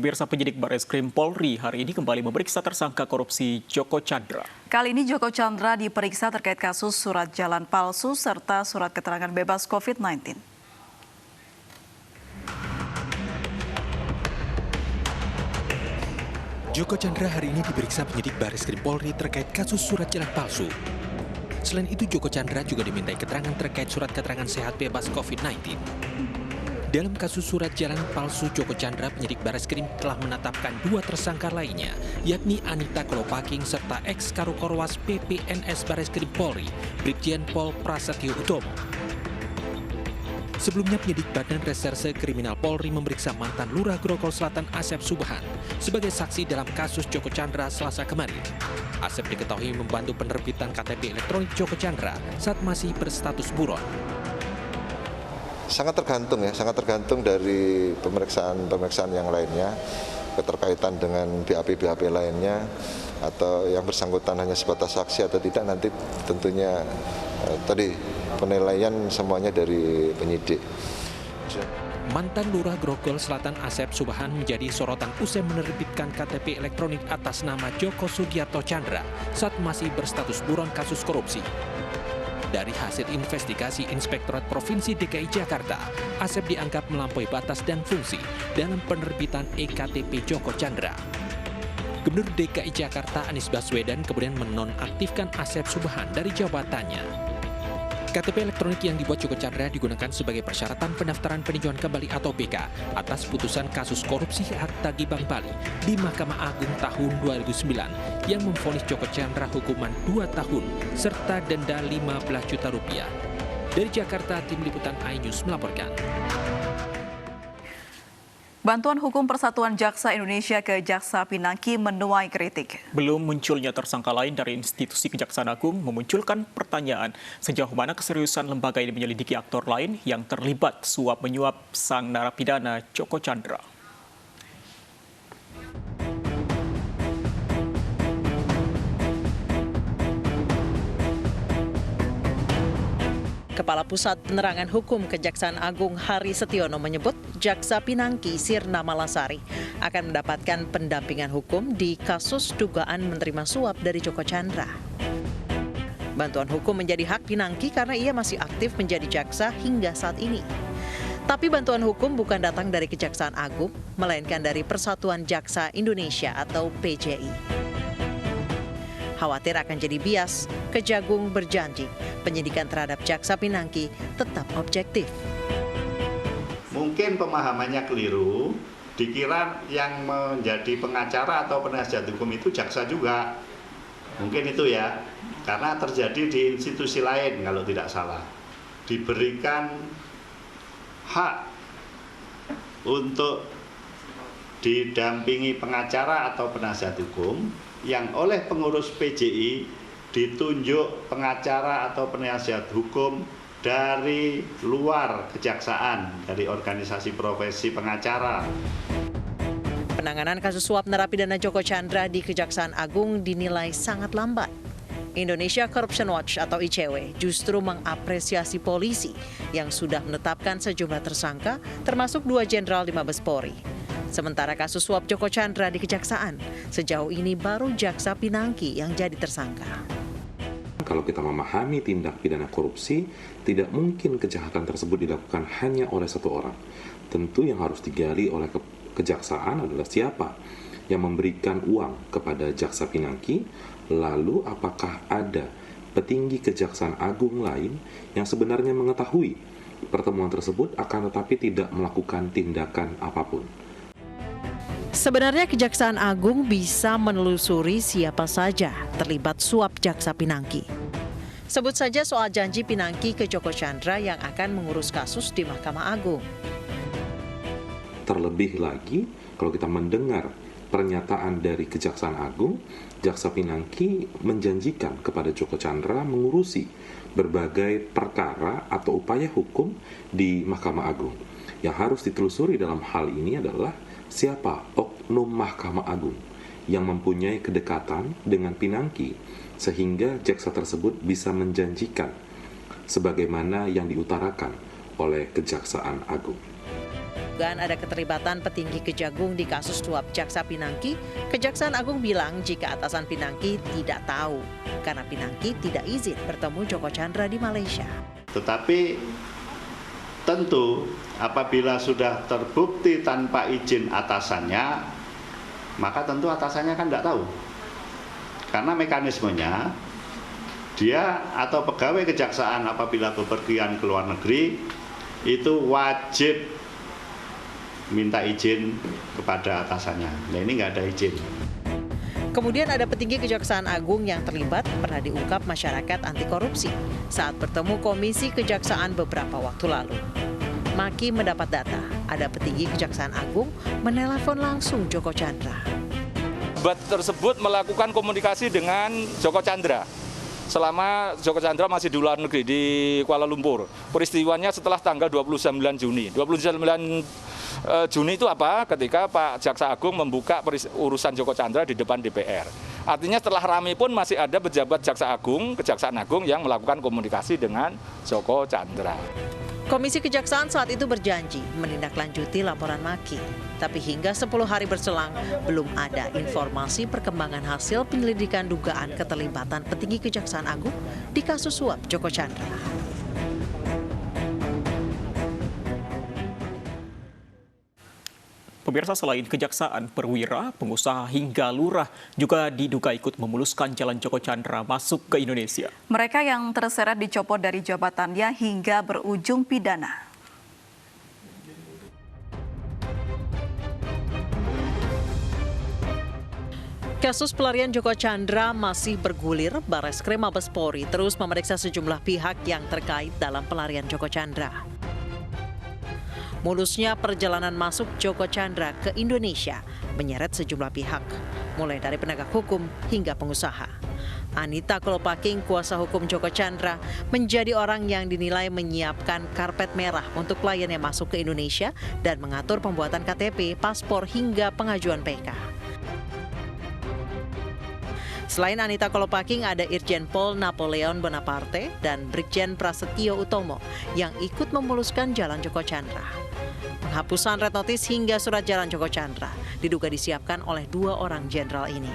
Pemirsa, penyidik Barreskrim Polri hari ini kembali memeriksa tersangka korupsi Joko Chandra. Kali ini Joko Chandra diperiksa terkait kasus surat jalan palsu serta surat keterangan bebas COVID-19. Joko Chandra hari ini diperiksa penyidik Barreskrim Polri terkait kasus surat jalan palsu. Selain itu, Joko Chandra juga dimintai keterangan terkait surat keterangan sehat bebas COVID-19. Dalam kasus surat jalan palsu Joko Chandra, penyidik Barreskrim telah menetapkan 2 tersangka lainnya, yakni Anita Kolopaking serta ex-Karokorwas PPNS Barreskrim Polri, Brigjen Pol Prasetyo Utomo. Sebelumnya, penyidik Badan Reserse Kriminal Polri memeriksa mantan Lurah Grogol Selatan Asep Subhan sebagai saksi dalam kasus Joko Chandra Selasa kemarin. Asep diketahui membantu penerbitan KTP elektronik Joko Chandra saat masih berstatus buron. Sangat tergantung dari pemeriksaan yang lainnya, keterkaitan dengan BAP lainnya, atau yang bersangkutan hanya sebatas saksi atau tidak, nanti tentunya tadi penilaian semuanya dari penyidik. Mantan Lurah Grogol Selatan Asep Subhan menjadi sorotan usai menerbitkan KTP elektronik atas nama Joko Sugiarto Chandra saat masih berstatus buron kasus korupsi. Dari hasil investigasi Inspektorat Provinsi DKI Jakarta, Asep dianggap melampaui batas dan fungsi dalam penerbitan EKTP Joko Chandra. Gubernur DKI Jakarta Anies Baswedan kemudian menonaktifkan Asep Subhan dari jabatannya. KTP elektronik yang dibuat Joko Chandra digunakan sebagai persyaratan pendaftaran peninjauan kembali atau BK atas putusan kasus korupsi hak tagih Bank Bali di Mahkamah Agung tahun 2009 yang memvonis Joko Chandra hukuman 2 tahun serta denda 15 juta rupiah. Dari Jakarta, Tim Liputan iNews melaporkan. Bantuan Hukum Persatuan Jaksa Indonesia ke Jaksa Pinangki menuai kritik. Belum munculnya tersangka lain dari institusi Kejaksaan Agung memunculkan pertanyaan sejauh mana keseriusan lembaga ini menyelidiki aktor lain yang terlibat suap menyuap sang narapidana Joko Chandra. Kepala Pusat Penerangan Hukum Kejaksaan Agung Hari Setiono menyebut Jaksa Pinangki Sirna Malasari akan mendapatkan pendampingan hukum di kasus dugaan menerima suap dari Joko Chandra. Bantuan hukum menjadi hak Pinangki karena ia masih aktif menjadi jaksa hingga saat ini. Tapi bantuan hukum bukan datang dari Kejaksaan Agung, melainkan dari Persatuan Jaksa Indonesia atau PJI. Khawatir akan jadi bias, Kejagung berjanji penyidikan terhadap Jaksa Pinangki tetap objektif. Mungkin pemahamannya keliru, dikira yang menjadi pengacara atau penasihat hukum itu jaksa juga. Mungkin itu ya, karena terjadi di institusi lain kalau tidak salah. Diberikan hak untuk didampingi pengacara atau penasihat hukum yang oleh pengurus PJI ditunjuk pengacara atau penasihat hukum dari luar kejaksaan, dari organisasi profesi pengacara. Penanganan kasus suap narapidana Joko Chandra di Kejaksaan Agung dinilai sangat lambat. Indonesia Corruption Watch atau ICW justru mengapresiasi polisi yang sudah menetapkan sejumlah tersangka, termasuk 2 jenderal di Mabes Polri. Sementara kasus suap Joko Chandra di Kejaksaan, sejauh ini baru Jaksa Pinangki yang jadi tersangka. Kalau kita memahami tindak pidana korupsi, tidak mungkin kejahatan tersebut dilakukan hanya oleh satu orang. Tentu yang harus digali oleh kejaksaan adalah siapa yang memberikan uang kepada Jaksa Pinangki, lalu apakah ada petinggi Kejaksaan Agung lain yang sebenarnya mengetahui pertemuan tersebut akan tetapi tidak melakukan tindakan apapun. Sebenarnya Kejaksaan Agung bisa menelusuri siapa saja terlibat suap Jaksa Pinangki. Sebut saja soal janji Pinangki ke Joko Chandra yang akan mengurus kasus di Mahkamah Agung. Terlebih lagi, kalau kita mendengar pernyataan dari Kejaksaan Agung, Jaksa Pinangki menjanjikan kepada Joko Chandra mengurusi berbagai perkara atau upaya hukum di Mahkamah Agung. Yang harus ditelusuri dalam hal ini adalah siapa oknum Mahkamah Agung yang mempunyai kedekatan dengan Pinangki sehingga jaksa tersebut bisa menjanjikan sebagaimana yang diutarakan oleh Kejaksaan Agung. dugaan ada keterlibatan petinggi Kejagung di kasus suap Jaksa Pinangki, Kejaksaan Agung bilang jika atasan Pinangki tidak tahu karena Pinangki tidak izin bertemu Joko Chandra di Malaysia. Tetapi tentu apabila sudah terbukti tanpa izin atasannya, maka tentu atasannya kan tidak tahu. Karena mekanismenya, dia atau pegawai kejaksaan apabila bepergian ke luar negeri, itu wajib minta izin kepada atasannya. Nah ini nggak ada izin. Kemudian ada petinggi Kejaksaan Agung yang terlibat pernah diungkap masyarakat anti korupsi saat bertemu Komisi Kejaksaan beberapa waktu lalu. Maki mendapat data, ada petinggi Kejaksaan Agung menelepon langsung Joko Chandra. Debat tersebut melakukan komunikasi dengan Joko Chandra selama Joko Chandra masih di luar negeri di Kuala Lumpur. Peristiwanya setelah tanggal 29 Juni. 29 Juni itu apa? Ketika Pak Jaksa Agung membuka urusan Joko Chandra di depan DPR. Artinya setelah ramai pun masih ada pejabat Jaksa Agung, Kejaksaan Agung yang melakukan komunikasi dengan Joko Chandra. Komisi Kejaksaan saat itu berjanji menindaklanjuti laporan Maki. Tapi hingga 10 hari berselang, belum ada informasi perkembangan hasil penyelidikan dugaan keterlibatan petinggi Kejaksaan Agung di kasus suap Joko Chandra. Pemirsa, selain kejaksaan, perwira, pengusaha hingga lurah juga diduga ikut memuluskan jalan Joko Chandra masuk ke Indonesia. Mereka yang terseret dicopot dari jabatannya hingga berujung pidana. Kasus pelarian Joko Chandra masih bergulir. Barreskrim Mabes Polri terus memeriksa sejumlah pihak yang terkait dalam pelarian Joko Chandra. Mulusnya perjalanan masuk Joko Chandra ke Indonesia menyeret sejumlah pihak, mulai dari penegak hukum hingga pengusaha. Anita Kolopaking, kuasa hukum Joko Chandra, menjadi orang yang dinilai menyiapkan karpet merah untuk klien yang masuk ke Indonesia dan mengatur pembuatan KTP, paspor hingga pengajuan PK. Selain Anita Kolopaking, ada Irjen Pol Napoleon Bonaparte dan Brigjen Prasetyo Utomo yang ikut memuluskan jalan Joko Chandra. Penghapusan red notice hingga surat jalan Joko Chandra diduga disiapkan oleh 2 orang jenderal ini.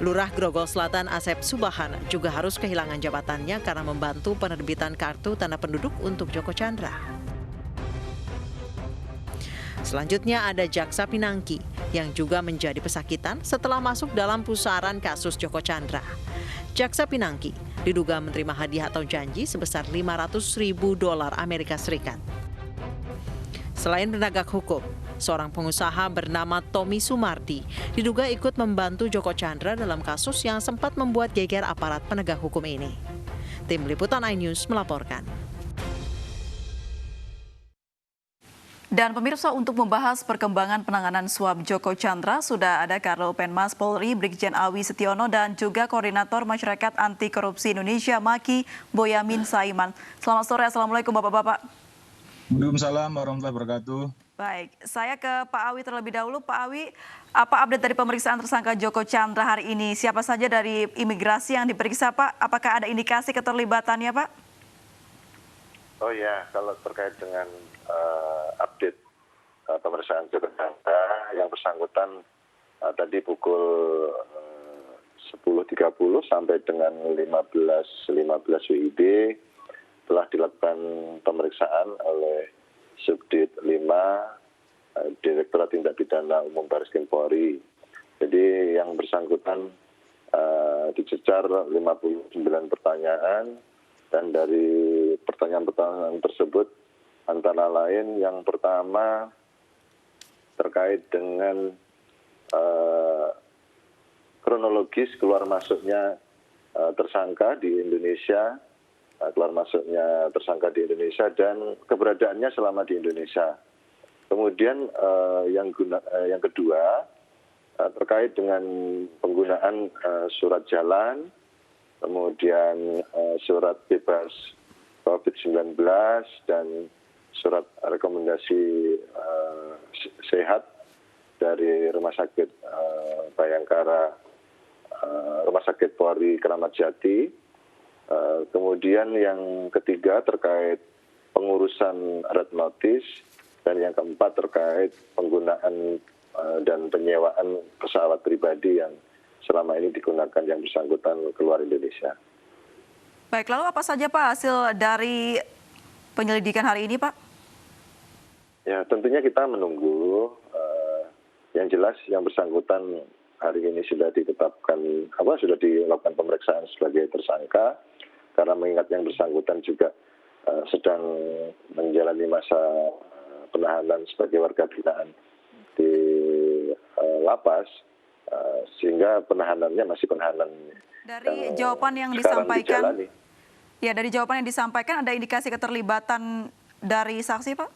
Lurah Grogol Selatan Asep Subahan juga harus kehilangan jabatannya karena membantu penerbitan kartu tanda penduduk untuk Joko Chandra. Selanjutnya ada Jaksa Pinangki yang juga menjadi pesakitan setelah masuk dalam pusaran kasus Joko Chandra. Jaksa Pinangki diduga menerima hadiah atau janji sebesar $500.000 Amerika Serikat. Selain penegak hukum, seorang pengusaha bernama Tommy Sumardi diduga ikut membantu Joko Chandra dalam kasus yang sempat membuat geger aparat penegak hukum ini. Tim Liputan iNews melaporkan. Dan pemirsa, untuk membahas perkembangan penanganan suap Joko Chandra, sudah ada Karlo Penmas Polri, Brigjen Awi Setiono, dan juga Koordinator Masyarakat Anti Korupsi Indonesia, Maki Boyamin Saiman. Selamat sore, Assalamualaikum Bapak-Bapak. Waalaikumsalam warahmatullahi wabarakatuh. Baik, saya ke Pak Awi terlebih dahulu. Pak Awi, apa update dari pemeriksaan tersangka Joko Chandra hari ini? Siapa saja dari imigrasi yang diperiksa, Pak? Apakah ada indikasi keterlibatannya, Pak? Oh ya, kalau terkait dengan update pemeriksaan Joko Chandra yang bersangkutan tadi pukul 10.30 sampai dengan 15.15 WIB telah dilakukan pemeriksaan oleh Subdit 5 Direktorat Tindak Pidana Umum Barreskrim Polri. Jadi yang bersangkutan dicecar 59 pertanyaan, dan dari pertanyaan-pertanyaan tersebut antara lain yang pertama terkait dengan kronologis keluar masuknya tersangka di Indonesia, keluar masuknya tersangka di Indonesia dan keberadaannya selama di Indonesia. Kemudian yang kedua terkait dengan penggunaan surat jalan, kemudian surat bebas COVID-19 dan surat rekomendasi sehat dari Rumah Sakit Bayangkara, Rumah Sakit Polri Kramat Jati. Kemudian yang ketiga terkait pengurusan red notice, dan yang keempat terkait penggunaan dan penyewaan pesawat pribadi yang selama ini digunakan yang bersangkutan keluar Indonesia. Baik, lalu apa saja Pak hasil dari penyelidikan hari ini Pak? Ya, tentunya kita menunggu. Yang jelas yang bersangkutan hari ini sudah ditetapkan, sudah dilakukan pemeriksaan sebagai tersangka, karena mengingat yang bersangkutan juga sedang menjalani masa penahanan sebagai warga binaan di lapas, sehingga penahanannya masih penahanan. Dari jawaban yang disampaikan, dari jawaban yang disampaikan ada indikasi keterlibatan dari saksi Pak?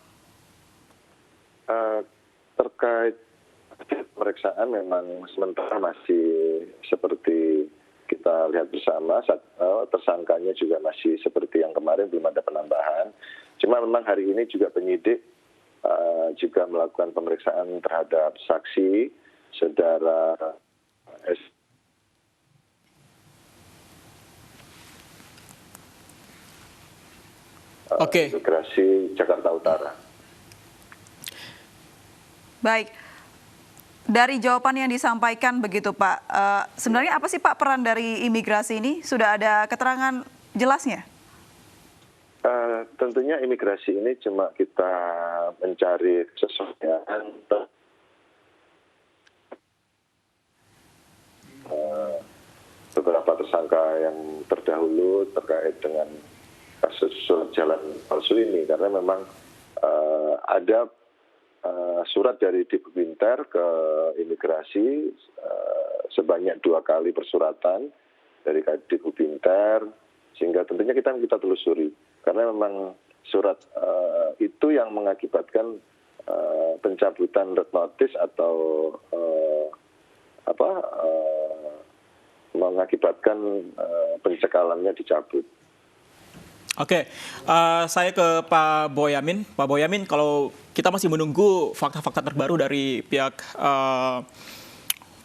Terkait pemeriksaan memang sementara masih seperti kita lihat bersama, tersangkanya juga masih seperti yang kemarin, belum ada penambahan. Cuma memang hari ini juga penyidik juga melakukan pemeriksaan terhadap saksi, saudara S. Imigrasi Jakarta Utara. Baik. Dari jawaban yang disampaikan begitu Pak, sebenarnya apa sih Pak peran dari imigrasi ini? Sudah ada keterangan jelasnya? Tentunya imigrasi ini cuma kita mencari kesesuaian beberapa tersangka yang terdahulu terkait dengan kasus surat jalan palsu ini, karena memang ada surat dari Digbinter ke imigrasi sebanyak 2 kali persuratan dari Digbinter, sehingga tentunya kita telusuri, karena memang surat itu yang mengakibatkan pencabutan red notice atau mengakibatkan pencekalannya dicabut. Oke, saya ke Pak Boyamin. Pak Boyamin, kalau kita masih menunggu fakta-fakta terbaru dari pihak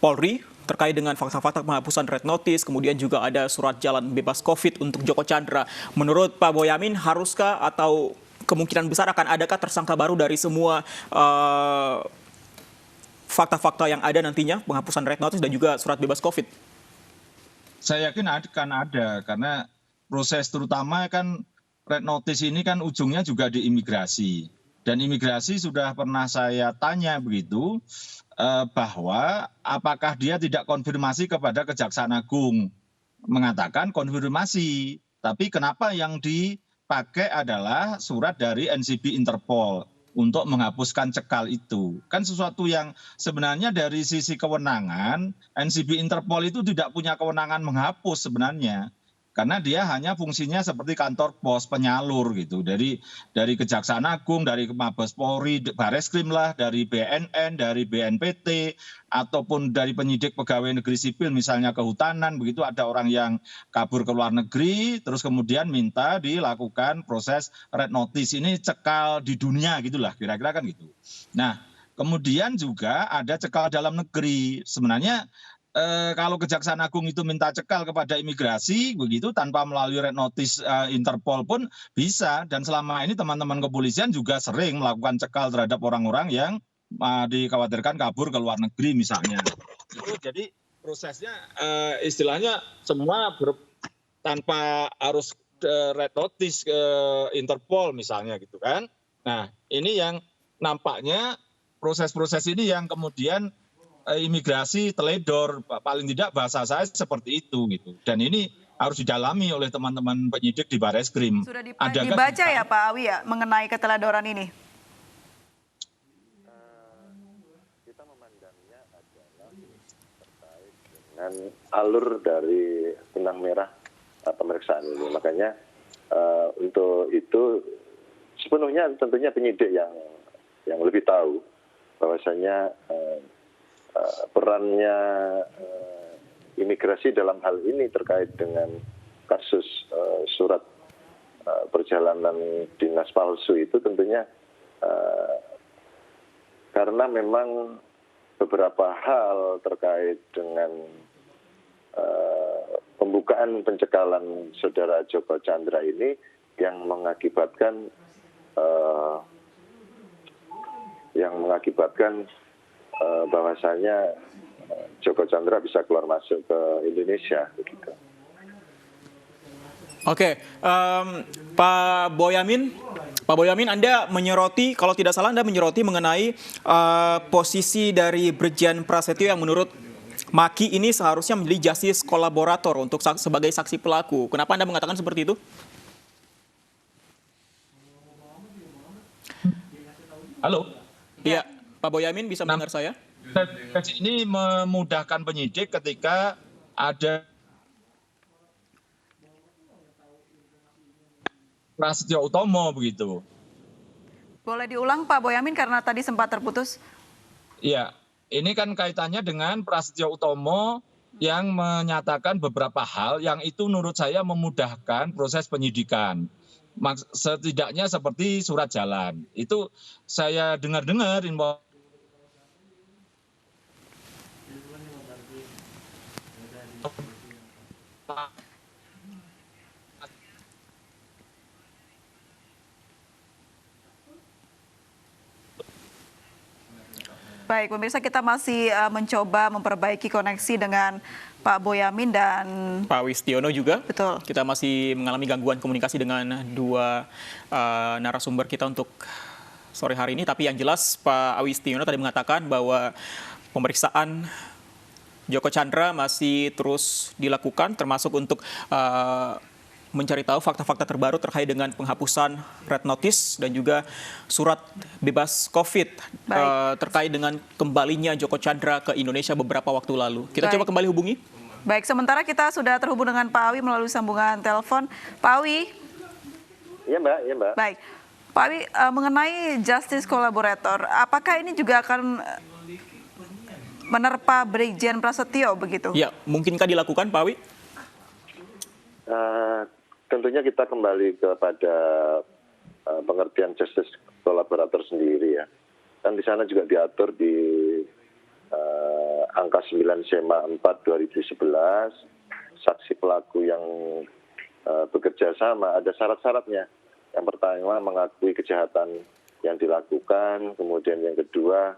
Polri terkait dengan fakta-fakta penghapusan red notice, kemudian juga ada surat jalan bebas COVID untuk Joko Chandra. Menurut Pak Boyamin, haruskah atau kemungkinan besar akan adakah tersangka baru dari semua fakta-fakta yang ada nantinya, penghapusan red notice dan juga surat bebas COVID? Saya yakin akan ada, karena proses terutama kan red notice ini kan ujungnya juga di imigrasi. Dan imigrasi sudah pernah saya tanya begitu, bahwa apakah dia tidak konfirmasi kepada Kejaksaan Agung. Mengatakan konfirmasi, tapi kenapa yang dipakai adalah surat dari NCB Interpol untuk menghapuskan cekal itu. Kan sesuatu yang sebenarnya dari sisi kewenangan, NCB Interpol itu tidak punya kewenangan menghapus sebenarnya. Karena dia hanya fungsinya seperti kantor pos penyalur gitu. Dari Kejaksaan Agung, dari Mabes Polri, Bareskrim lah, dari BNN, dari BNPT, ataupun dari penyidik pegawai negeri sipil misalnya kehutanan, begitu ada orang yang kabur ke luar negeri, terus kemudian minta dilakukan proses red notice, ini cekal di dunia gitulah, kira-kira kan gitu. Nah, kemudian juga ada cekal dalam negeri. Sebenarnya kalau Kejaksaan Agung itu minta cekal kepada imigrasi begitu tanpa melalui red notice Interpol pun bisa, dan selama ini teman-teman kepolisian juga sering melakukan cekal terhadap orang-orang yang dikhawatirkan kabur ke luar negeri misalnya. Jadi prosesnya istilahnya semua tanpa harus red notice ke Interpol misalnya gitu kan. Nah, ini yang nampaknya proses-proses ini yang kemudian imigrasi teledor, paling tidak bahasa saya seperti itu gitu. Dan ini harus didalami oleh teman-teman penyidik di Bareskrim. Sudah dibaca ya Pak Awi ya mengenai keteledoran ini? Kita memandangnya adalah terkait dengan alur dari benang merah pemeriksaan ini. Makanya untuk itu sepenuhnya tentunya penyidik yang lebih tahu bahwasanya perannya imigrasi dalam hal ini terkait dengan kasus surat perjalanan dinas palsu itu tentunya karena memang beberapa hal terkait dengan pembukaan pencekalan saudara Joko Chandra ini yang mengakibatkan yang mengakibatkan bahwasanya Joko Chandra bisa keluar masuk ke Indonesia. Begitu. Oke, Pak Boyamin, Anda menyoroti, kalau tidak salah Anda menyoroti mengenai posisi dari Brigjen Prasetyo yang menurut Maki ini seharusnya menjadi justice kolaborator untuk sebagai saksi pelaku. Kenapa Anda mengatakan seperti itu? Halo? Iya, Pak Boyamin bisa mendengar saya? Ini memudahkan penyidik ketika ada Prasetyo Utomo begitu. Boleh diulang Pak Boyamin karena tadi sempat terputus. Iya, ini kan kaitannya dengan Prasetyo Utomo yang menyatakan beberapa hal yang itu menurut saya memudahkan proses penyidikan. Setidaknya seperti surat jalan. Itu saya dengar-dengar info. Baik, pemirsa, kita masih mencoba memperbaiki koneksi dengan Pak Boyamin dan Pak Wistiono juga. Betul. Kita masih mengalami gangguan komunikasi dengan dua narasumber kita untuk sore hari ini. Tapi yang jelas Pak Wistiono tadi mengatakan bahwa pemeriksaan Joko Chandra masih terus dilakukan, termasuk untuk mencari tahu fakta-fakta terbaru terkait dengan penghapusan red notice dan juga surat bebas COVID terkait dengan kembalinya Joko Chandra ke Indonesia beberapa waktu lalu. Kita coba kembali hubungi. Baik, sementara kita sudah terhubung dengan Pak Awi melalui sambungan telepon. Pak Awi. Iya Mbak, iya Mbak. Baik, Pak Awi, mengenai justice collaborator, apakah ini juga akan menerpa Brigjen Prasetyo begitu? Ya, mungkinkah dilakukan Pak Awi? Tentunya kita kembali kepada pengertian justice collaborator sendiri ya. Dan di sana juga diatur di angka 9 SEMA 4 2011, saksi pelaku yang bekerja sama ada syarat-syaratnya. Yang pertama mengakui kejahatan yang dilakukan, kemudian yang kedua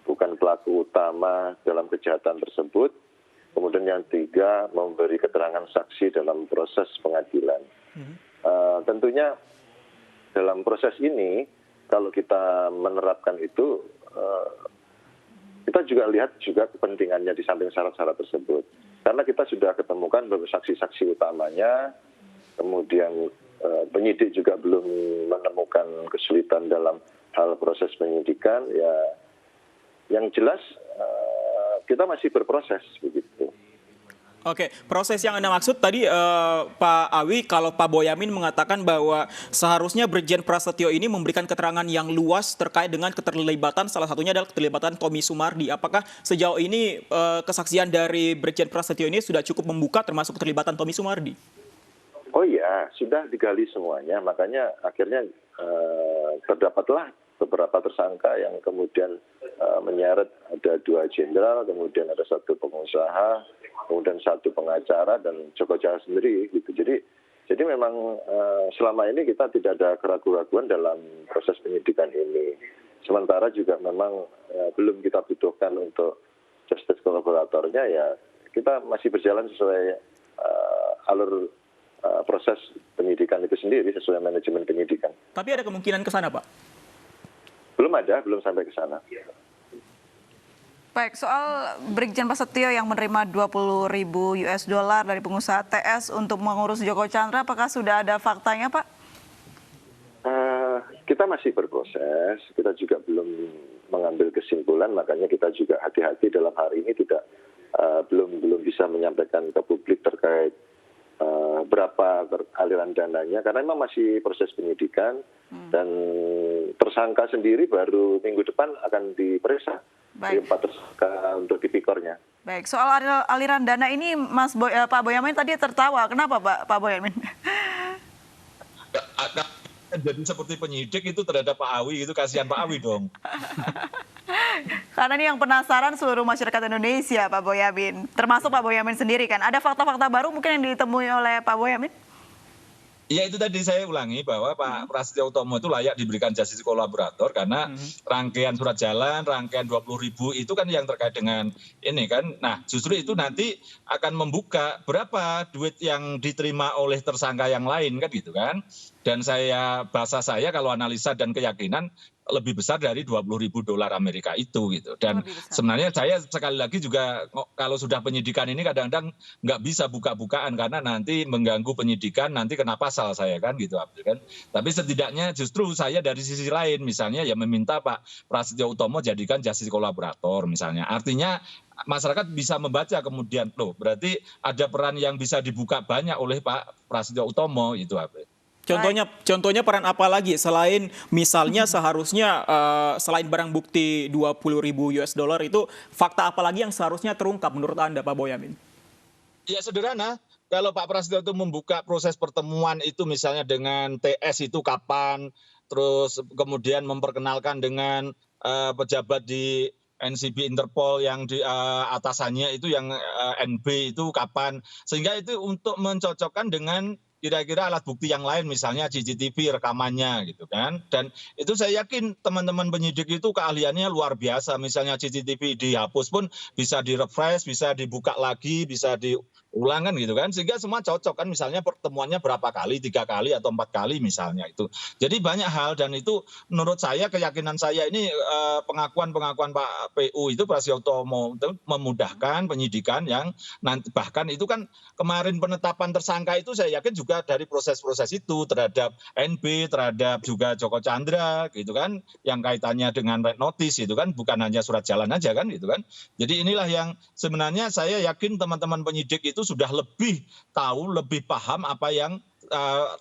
bukan pelaku utama dalam kejahatan tersebut. Kemudian yang ketiga, memberi keterangan saksi dalam proses pengadilan. Tentunya dalam proses ini, kalau kita menerapkan itu, kita juga lihat juga kepentingannya di samping syarat-syarat tersebut. Karena kita sudah ketemukan beberapa saksi-saksi utamanya, kemudian penyidik juga belum menemukan kesulitan dalam hal proses penyidikan, ya yang jelas kita masih berproses begitu. Oke, proses yang Anda maksud tadi Pak Awi, kalau Pak Boyamin mengatakan bahwa seharusnya Brigjen Prasetyo ini memberikan keterangan yang luas terkait dengan keterlibatan, salah satunya adalah keterlibatan Tommy Sumardi. Apakah sejauh ini kesaksian dari Brigjen Prasetyo ini sudah cukup membuka termasuk keterlibatan Tommy Sumardi? Oh iya, sudah digali semuanya, makanya akhirnya terdapatlah beberapa tersangka yang kemudian menyeret ada 2 jenderal, kemudian ada 1 pengusaha, kemudian 1 pengacara dan Joko Chandra sendiri gitu. Jadi memang selama ini kita tidak ada keraguan-keraguan dalam proses penyidikan ini. Sementara juga memang belum kita butuhkan untuk justice kolaboratornya, ya kita masih berjalan sesuai alur proses penyidikan itu sendiri, sesuai manajemen penyidikan. Tapi ada kemungkinan ke sana, Pak? Belum ada, belum sampai ke sana. Baik, soal Brigjen Prasetyo yang menerima 20.000 US dollar dari pengusaha TS untuk mengurus Joko Chandra, apakah sudah ada faktanya, Pak? Kita masih berproses, kita juga belum mengambil kesimpulan, makanya kita juga hati-hati dalam hari ini belum bisa menyampaikan ke publik terkait berapa aliran dananya, karena memang masih proses penyidikan dan tersangka sendiri baru minggu depan akan diperiksa. Baik. 4 tersangka untuk tipikornya. Baik, soal aliran dana ini Pak Boyamin tadi tertawa. Kenapa Pak Boyamin? Jadi seperti penyidik itu terhadap Pak Awi, itu kasihan Pak Awi dong. Karena ini yang penasaran seluruh masyarakat Indonesia, Pak Boyamin. Termasuk Pak Boyamin sendiri kan. Ada fakta-fakta baru mungkin yang ditemui oleh Pak Boyamin? Ya itu tadi saya ulangi bahwa Pak Prasetyo Utomo itu layak diberikan justice kolaborator karena rangkaian surat jalan, rangkaian 20.000 itu kan yang terkait dengan ini kan. Nah justru itu nanti akan membuka berapa duit yang diterima oleh tersangka yang lain kan gitu kan. Dan bahasa saya kalau analisa dan keyakinan lebih besar dari $20.000 Amerika itu gitu. Dan sebenarnya saya sekali lagi juga kalau sudah penyidikan ini kadang-kadang nggak bisa buka-bukaan karena nanti mengganggu penyidikan, nanti kena pasal saya kan gitu Abdul kan. Tapi setidaknya justru saya dari sisi lain misalnya ya meminta Pak Prasetyo Utomo jadikan justice kolaborator misalnya. Artinya masyarakat bisa membaca kemudian loh berarti ada peran yang bisa dibuka banyak oleh Pak Prasetyo Utomo itu Abdul. Contohnya peran apa lagi selain misalnya seharusnya selain barang bukti $20.000 itu fakta apa lagi yang seharusnya terungkap menurut Anda Pak Boyamin? Ya sederhana, kalau Pak Prasetyo itu membuka proses pertemuan itu misalnya dengan TS itu kapan, terus kemudian memperkenalkan dengan pejabat di NCB Interpol yang di atasannya itu yang NB itu kapan, sehingga itu untuk mencocokkan dengan kira-kira alat bukti yang lain misalnya CCTV rekamannya gitu kan. Dan itu saya yakin teman-teman penyidik itu keahliannya luar biasa, misalnya CCTV dihapus pun bisa direfresh, bisa dibuka lagi, bisa diulang kan gitu kan, sehingga semua cocok kan, misalnya pertemuannya berapa kali, 3 kali atau 4 kali misalnya itu. Jadi banyak hal dan itu menurut saya keyakinan saya ini pengakuan-pengakuan Pak PU itu Prasetyo Utomo itu memudahkan penyidikan yang nanti bahkan itu kan kemarin penetapan tersangka itu saya yakin juga dari proses-proses itu terhadap NB, terhadap juga Joko Chandra gitu kan, yang kaitannya dengan red notice itu kan bukan hanya surat jalan aja kan gitu kan. Jadi inilah yang sebenarnya saya yakin teman-teman penyidik itu sudah lebih tahu, lebih paham apa yang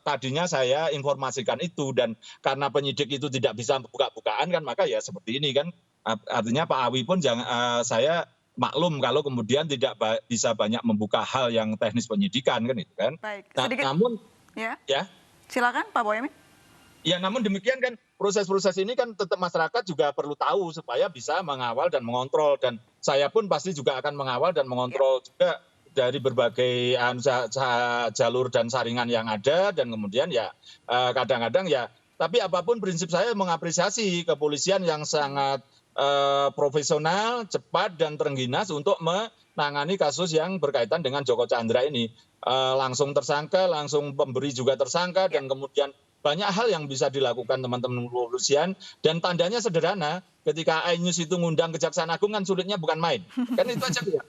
tadinya saya informasikan itu, dan karena penyidik itu tidak bisa buka-bukaan kan maka ya seperti ini kan. Artinya Pak Awi pun saya maklum kalau kemudian tidak bisa banyak membuka hal yang teknis penyidikan kan itu kan. Baik, nah, sedikit. namun Ya. ya Silakan Pak Boyamin. ya namun demikian kan proses-proses ini kan tetap masyarakat juga perlu tahu supaya bisa mengawal dan mengontrol, dan saya pun pasti juga akan mengawal dan mengontrol juga dari berbagai jalur dan saringan yang ada. Dan kemudian ya kadang-kadang ya tapi apapun prinsip saya mengapresiasi kepolisian yang sangat profesional, cepat dan terengginas untuk menangani kasus yang berkaitan dengan Joko Chandra ini. Langsung tersangka, langsung pemberi juga tersangka, dan kemudian banyak hal yang bisa dilakukan teman-teman kepolisian. Dan tandanya sederhana, ketika iNews itu ngundang Kejaksaan Agung kan sulitnya bukan main. Kan itu aja ya.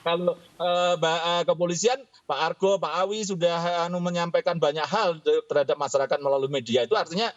Kalau kepolisian, Pak Argo, Pak Awi sudah menyampaikan banyak hal terhadap masyarakat melalui media, itu artinya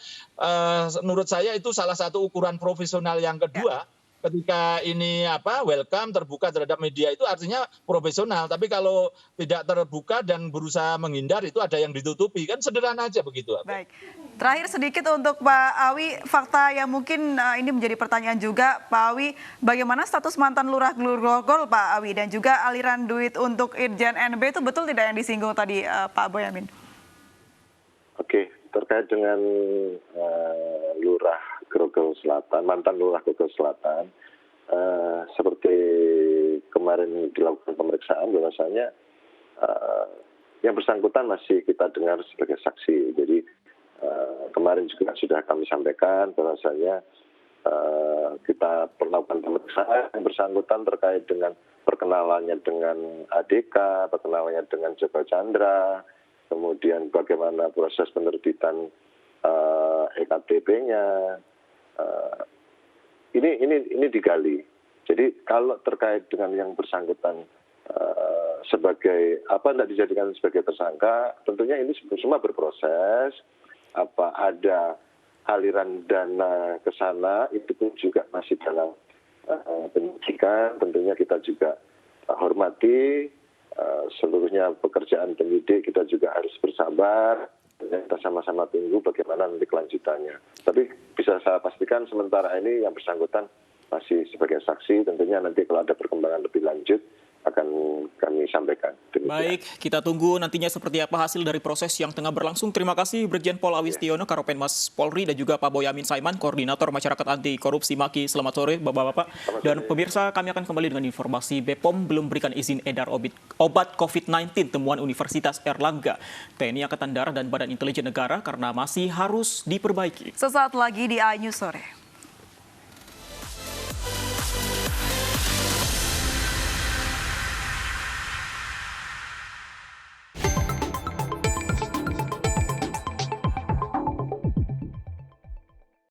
menurut saya itu salah satu ukuran profesional yang kedua. Ketika ini welcome, terbuka terhadap media, itu artinya profesional. Tapi kalau tidak terbuka dan berusaha menghindar, itu ada yang ditutupi, kan sederhana aja begitu. Baik, terakhir sedikit untuk Pak Awi, fakta yang mungkin ini menjadi pertanyaan juga Pak Awi, bagaimana status mantan lurah Grogol Pak Awi, dan juga aliran duit untuk Irjen NB itu betul tidak yang disinggung tadi Pak Boyamin? Oke, terkait dengan lurah Grogol Selatan, mantan lurah Grogol Selatan, seperti kemarin dilakukan pemeriksaan, bahwasanya yang bersangkutan masih kita dengar sebagai saksi. Jadi kemarin juga sudah kami sampaikan bahwasanya kita melakukan pemeriksaan yang bersangkutan terkait dengan perkenalannya dengan ADK, perkenalannya dengan Joko Chandra, kemudian bagaimana proses penerbitan EKTP-nya. Ini digali. Jadi kalau terkait dengan yang bersangkutan sebagai tidak dijadikan sebagai tersangka, tentunya ini semua berproses. Apa ada aliran dana ke sana, itu pun juga masih dalam penyidikan. Tentunya kita juga hormati seluruhnya pekerjaan penyidik, kita juga harus bersabar. Kita sama-sama tunggu bagaimana nanti kelanjutannya. Tapi bisa saya pastikan sementara ini yang bersangkutan masih sebagai saksi. Tentunya nanti kalau ada perkembangan lebih lanjut akan kami sampaikan. Demikian. Baik, kita tunggu nantinya seperti apa hasil dari proses yang tengah berlangsung. Terima kasih Brigjen Pol Awistiono, Karopenmas Polri, dan juga Pak Boyamin Saiman, Koordinator Masyarakat Anti Korupsi MAKI. Selamat sore Bapak-Bapak. Dan pemirsa, kami akan kembali dengan informasi BPOM belum berikan izin edar obat COVID-19 temuan Universitas Erlangga, TNI Angkatan Darat dan Badan Intelijen Negara karena masih harus diperbaiki. Sesaat lagi di iNews Sore.